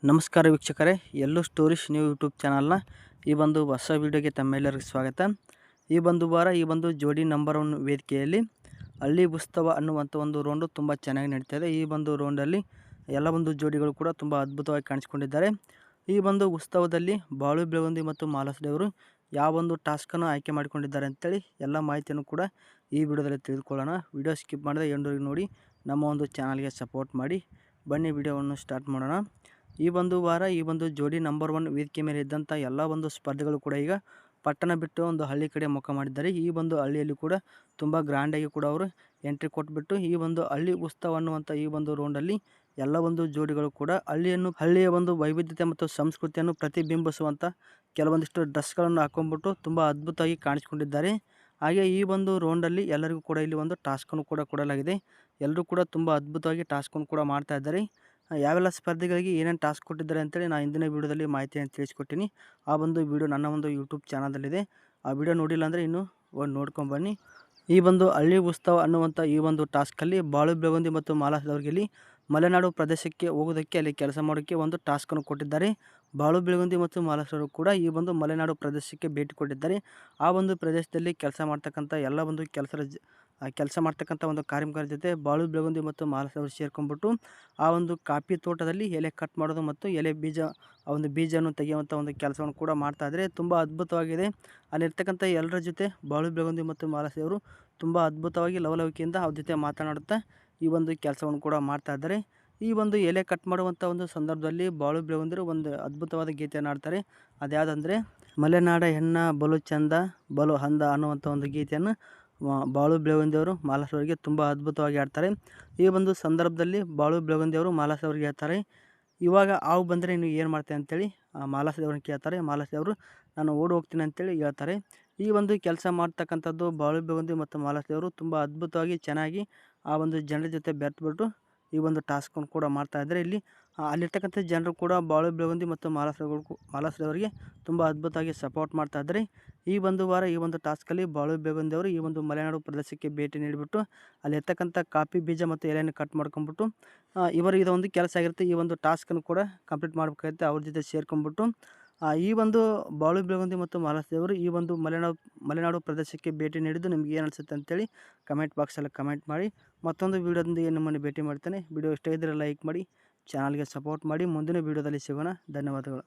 ನಮಸ್ಕಾರ ವೀಕ್ಷಕರೇ, ಎಲ್ಲೂ ಸ್ಟೋರೀಸ್ ನ್ಯೂ ಯೂಟ್ಯೂಬ್ ಚಾನಲ್ನ ಈ ಒಂದು ಹೊಸ ವೀಡಿಯೋಗೆ ತಮ್ಮೆಲ್ಲರಿಗೂ ಸ್ವಾಗತ. ಈ ಒಂದು ವಾರ ಈ ಒಂದು ಜೋಡಿ ನಂಬರ್ 1 ವೇದಿಕೆಯಲ್ಲಿ ಹಳ್ಳಿ ಉತ್ಸವ ಅನ್ನುವಂಥ ಒಂದು ರೌಂಡು ತುಂಬ ಚೆನ್ನಾಗಿ ನಡೀತಾ ಇದೆ. ಈ ಒಂದು ರೌಂಡಲ್ಲಿ ಎಲ್ಲ ಒಂದು ಜೋಡಿಗಳು ಕೂಡ ತುಂಬ ಅದ್ಭುತವಾಗಿ ಕಾಣಿಸ್ಕೊಂಡಿದ್ದಾರೆ. ಈ ಒಂದು ಉತ್ಸವದಲ್ಲಿ ಬಾಳು ಬೆಳಗುಂದಿ ಮತ್ತು ಮಾಲಸ್ ದೇವರು ಯಾವ ಒಂದು ಟಾಸ್ಕನ್ನು ಆಯ್ಕೆ ಮಾಡಿಕೊಂಡಿದ್ದಾರೆ ಅಂತೇಳಿ ಎಲ್ಲ ಮಾಹಿತಿಯನ್ನು ಕೂಡ ಈ ವಿಡಿಯೋದಲ್ಲಿ ತಿಳಿದುಕೊಳ್ಳೋಣ. ವಿಡಿಯೋ ಸ್ಕಿಪ್ ಮಾಡಿದ್ರೆ ಎಂಡವರೆಗೆ ನೋಡಿ ನಮ್ಮ ಒಂದು ಚಾನಲ್ಗೆ ಸಪೋರ್ಟ್ ಮಾಡಿ. ಬನ್ನಿ ವಿಡಿಯೋವನ್ನು ಸ್ಟಾರ್ಟ್ ಮಾಡೋಣ. ಈ ಒಂದು ವಾರ ಈ ಒಂದು ಜೋಡಿ ನಂಬರ್ 1 ವೇದಿಕೆ ಮೇಲೆ ಇದ್ದಂಥ ಎಲ್ಲ ಒಂದು ಸ್ಪರ್ಧೆಗಳು ಕೂಡ ಈಗ ಪಟ್ಟಣ ಬಿಟ್ಟು ಒಂದು ಹಳ್ಳಿ ಕಡೆ ಮುಖ ಮಾಡಿದ್ದಾರೆ. ಈ ಒಂದು ಹಳ್ಳಿಯಲ್ಲಿ ಕೂಡ ತುಂಬ ಗ್ರ್ಯಾಂಡಾಗಿ ಕೂಡ ಅವರು ಎಂಟ್ರಿ ಕೊಟ್ಬಿಟ್ಟು ಈ ಒಂದು ಹಳ್ಳಿ ಉತ್ಸವ ಅನ್ನುವಂಥ ಈ ಒಂದು ರೌಂಡಲ್ಲಿ ಎಲ್ಲ ಒಂದು ಜೋಡಿಗಳು ಕೂಡ ಹಳ್ಳಿಯ ಒಂದು ವೈವಿಧ್ಯತೆ ಮತ್ತು ಸಂಸ್ಕೃತಿಯನ್ನು ಪ್ರತಿಬಿಂಬಿಸುವಂಥ ಕೆಲವೊಂದಿಷ್ಟು ಡ್ರೆಸ್ಗಳನ್ನು ಹಾಕೊಂಡ್ಬಿಟ್ಟು ತುಂಬ ಅದ್ಭುತವಾಗಿ ಕಾಣಿಸ್ಕೊಂಡಿದ್ದಾರೆ. ಹಾಗೆ ಈ ಒಂದು ರೌಂಡಲ್ಲಿ ಎಲ್ಲರಿಗೂ ಕೂಡ ಇಲ್ಲಿ ಒಂದು ಟಾಸ್ಕನ್ನು ಕೂಡ ಕೊಡಲಾಗಿದೆ. ಎಲ್ಲರೂ ಕೂಡ ತುಂಬ ಅದ್ಭುತವಾಗಿ ಟಾಸ್ಕನ್ನು ಕೂಡ ಮಾಡ್ತಾ ಇದ್ದಾರೆ. ಯಾವೆಲ್ಲ ಸ್ಪರ್ಧೆಗಳಿಗೆ ಏನೇನು ಟಾಸ್ಕ್ ಕೊಟ್ಟಿದ್ದಾರೆ ಅಂತೇಳಿ ನಾನು ಹಿಂದಿನ ವೀಡಿಯೋದಲ್ಲಿ ಮಾಹಿತಿಯನ್ನು ತಿಳಿಸ್ಕೊಟ್ಟಿನಿ. ಆ ಒಂದು ವೀಡಿಯೋ ನನ್ನ ಒಂದು ಯೂಟ್ಯೂಬ್ ಚಾನಲಲ್ಲಿದೆ. ಆ ವಿಡಿಯೋ ನೋಡಿಲ್ಲ ಅಂದರೆ ಇನ್ನೂ ನೋಡ್ಕೊಂಬನ್ನಿ. ಈ ಒಂದು ಹಳ್ಳಿ ಉತ್ಸವ ಅನ್ನುವಂಥ ಈ ಒಂದು ಟಾಸ್ಕಲ್ಲಿ ಬಾಳು ಬೆಳಗುಂದಿ ಮತ್ತು ಮಾಲಸ್ ಅವರಿಗೆ ಇಲ್ಲಿ ಮಲೆನಾಡು ಪ್ರದೇಶಕ್ಕೆ ಹೋಗೋದಕ್ಕೆ, ಅಲ್ಲಿ ಕೆಲಸ ಮಾಡೋಕ್ಕೆ ಒಂದು ಟಾಸ್ಕನ್ನು ಕೊಟ್ಟಿದ್ದಾರೆ. ಬಾಳು ಬೆಳಗುಂದಿ ಮತ್ತು ಮಾಲಸ್ ಅವರು ಕೂಡ ಈ ಒಂದು ಮಲೆನಾಡು ಪ್ರದೇಶಕ್ಕೆ ಭೇಟಿ ಕೊಟ್ಟಿದ್ದಾರೆ. ಆ ಒಂದು ಪ್ರದೇಶದಲ್ಲಿ ಕೆಲಸ ಮಾಡ್ತಕ್ಕಂಥ ಎಲ್ಲ ಒಂದು ಕೆಲಸ ಮಾಡ್ತಕ್ಕಂಥ ಒಂದು ಕಾರ್ಮಿಕರ ಜೊತೆ ಬಾಳು ಬೆಳಗುಂದಿ ಮತ್ತು ಮಾಲಸ್ ಅವರು ಸೇರ್ಕೊಂಡ್ಬಿಟ್ಟು ಆ ಒಂದು ಕಾಫಿ ತೋಟದಲ್ಲಿ ಎಲೆ ಕಟ್ ಮಾಡೋದು ಮತ್ತು ಎಲೆ ಬೀಜ ಆ ಒಂದು ಬೀಜವನ್ನು ತೆಗೆಯುವಂಥ ಒಂದು ಕೆಲಸವನ್ನು ಕೂಡ ಮಾಡ್ತಾ ಇದ್ದಾರೆ. ತುಂಬ ಅದ್ಭುತವಾಗಿದೆ. ಅಲ್ಲಿರ್ತಕ್ಕಂಥ ಎಲ್ಲರ ಜೊತೆ ಬಾಳು ಬೆಳಗುಂದಿ ಮತ್ತು ಮಾಲಸ್ ಅವರು ತುಂಬ ಅದ್ಭುತವಾಗಿ ಲವಲವಿಕೆಯಿಂದ ಅವ್ರ ಜೊತೆ ಮಾತನಾಡುತ್ತಾ ಈ ಒಂದು ಕೆಲಸವನ್ನು ಕೂಡ ಮಾಡ್ತಾ ಇದ್ದಾರೆ. ಈ ಒಂದು ಎಲೆ ಕಟ್ ಮಾಡುವಂಥ ಒಂದು ಸಂದರ್ಭದಲ್ಲಿ ಬಾಳು ಬೆಳಗುಂದಿರು ಒಂದು ಅದ್ಭುತವಾದ ಗೀತೆಯನ್ನು ಆಡ್ತಾರೆ. ಅದ್ಯಾವುದಂದರೆ ಮಲೆನಾಡ ಹೆಣ್ಣ ಬಲು ಚಂದ ಬಲು ಹಂದ ಅನ್ನುವಂಥ ಒಂದು ಗೀತೆಯನ್ನು ಬಾಳು ಬೆಳಗುಂದಿ ಅವರು ಮಾಲಸ್ ಅವರಿಗೆ ತುಂಬ ಅದ್ಭುತವಾಗಿ ಆಡ್ತಾರೆ. ಈ ಒಂದು ಸಂದರ್ಭದಲ್ಲಿ ಬಾಳು ಬೆಳಗುಂದಿ ಅವರು ಮಾಲಸ್ ಅವರಿಗೆ ಹೇಳ್ತಾರೆ, ಇವಾಗ ಹಾವು ಬಂದರೆ ನೀವು ಏನು ಮಾಡ್ತೀವಿ ಅಂತೇಳಿ ಮಾಲಸ್ ದೇವ್ರನ್ನ ಕೇಳ್ತಾರೆ. ಮಾಲಸ್ ದೇವರು ನಾನು ಓಡಿ ಹೋಗ್ತೀನಿ ಅಂತೇಳಿ ಹೇಳ್ತಾರೆ. ಈ ಒಂದು ಕೆಲಸ ಮಾಡ್ತಕ್ಕಂಥದ್ದು ಬಾಳು ಬೆಳಗುಂದಿ ಮತ್ತು ಮಾಲಸ್ ದೇವರು ತುಂಬ ಅದ್ಭುತವಾಗಿ ಚೆನ್ನಾಗಿ ಆ ಒಂದು ಜನರ ಜೊತೆ ಬೆರೆತುಬಿಟ್ಟು ಈ ಒಂದು ಟಾಸ್ಕನ್ನು ಕೂಡ ಮಾಡ್ತಾ ಇದ್ದಾರೆ. ಇಲ್ಲಿ ಅಲ್ಲಿರ್ತಕ್ಕಂಥ ಜನರು ಕೂಡ ಬಾಳು ಬೆಳಗುಂದಿ ಮತ್ತು ಮಾಲಸ್ ದೇವರಿಗೆ ತುಂಬ ಅದ್ಭುತವಾಗಿ ಸಪೋರ್ಟ್ ಮಾಡ್ತಾ ಇದ್ದಾರೆ. ಈ ಒಂದು ವಾರ ಈ ಒಂದು ಟಾಸ್ಕಲ್ಲಿ ಬಾಳು ಬೆಳಗುಂದಿ ಅವರು ಈ ಒಂದು ಮಲೆನಾಡು ಪ್ರದೇಶಕ್ಕೆ ಭೇಟಿ ನೀಡಿಬಿಟ್ಟು ಅಲ್ಲಿರ್ತಕ್ಕಂಥ ಕಾಫಿ ಬೀಜ ಮತ್ತು ಎಲೆಯನ್ನು ಕಟ್ ಮಾಡ್ಕೊಂಡ್ಬಿಟ್ಟು ಇವರಿಗೆ ಇದೊಂದು ಕೆಲಸ ಆಗಿರುತ್ತೆ. ಈ ಒಂದು ಟಾಸ್ಕನ್ನು ಕೂಡ ಕಂಪ್ಲೀಟ್ ಮಾಡಬೇಕಾಗುತ್ತೆ. ಅವ್ರ ಜೊತೆ ಸೇರ್ಕೊಂಡ್ಬಿಟ್ಟು ಈ ಒಂದು ಬಾಳು ಬೆಳಗುಂದಿ ಮತ್ತು ಮಾಲಸ್ ದೇವರು ಈ ಒಂದು ಮಲೆನಾಡು ಪ್ರದೇಶಕ್ಕೆ ಭೇಟಿ ನೀಡಿದ್ದು ನಿಮ್ಗೆ ಏನು ಅನಿಸುತ್ತೆ ಅಂತೇಳಿ ಕಮೆಂಟ್ ಬಾಕ್ಸಲ್ಲಿ ಕಮೆಂಟ್ ಮಾಡಿ. ಮತ್ತೊಂದು ವೀಡಿಯೋದೊಂದಿಗೆ ನಿಮ್ಮನ್ನು ಭೇಟಿ ಮಾಡ್ತೇನೆ. ವಿಡಿಯೋ ಇಷ್ಟ ಇದ್ದರೆ ಲೈಕ್ ಮಾಡಿ, ಚಾನಲ್ಗೆ ಸಪೋರ್ಟ್ ಮಾಡಿ. ಮುಂದಿನ ವೀಡಿಯೋದಲ್ಲಿ ಸಿಗೋಣ. ಧನ್ಯವಾದಗಳು.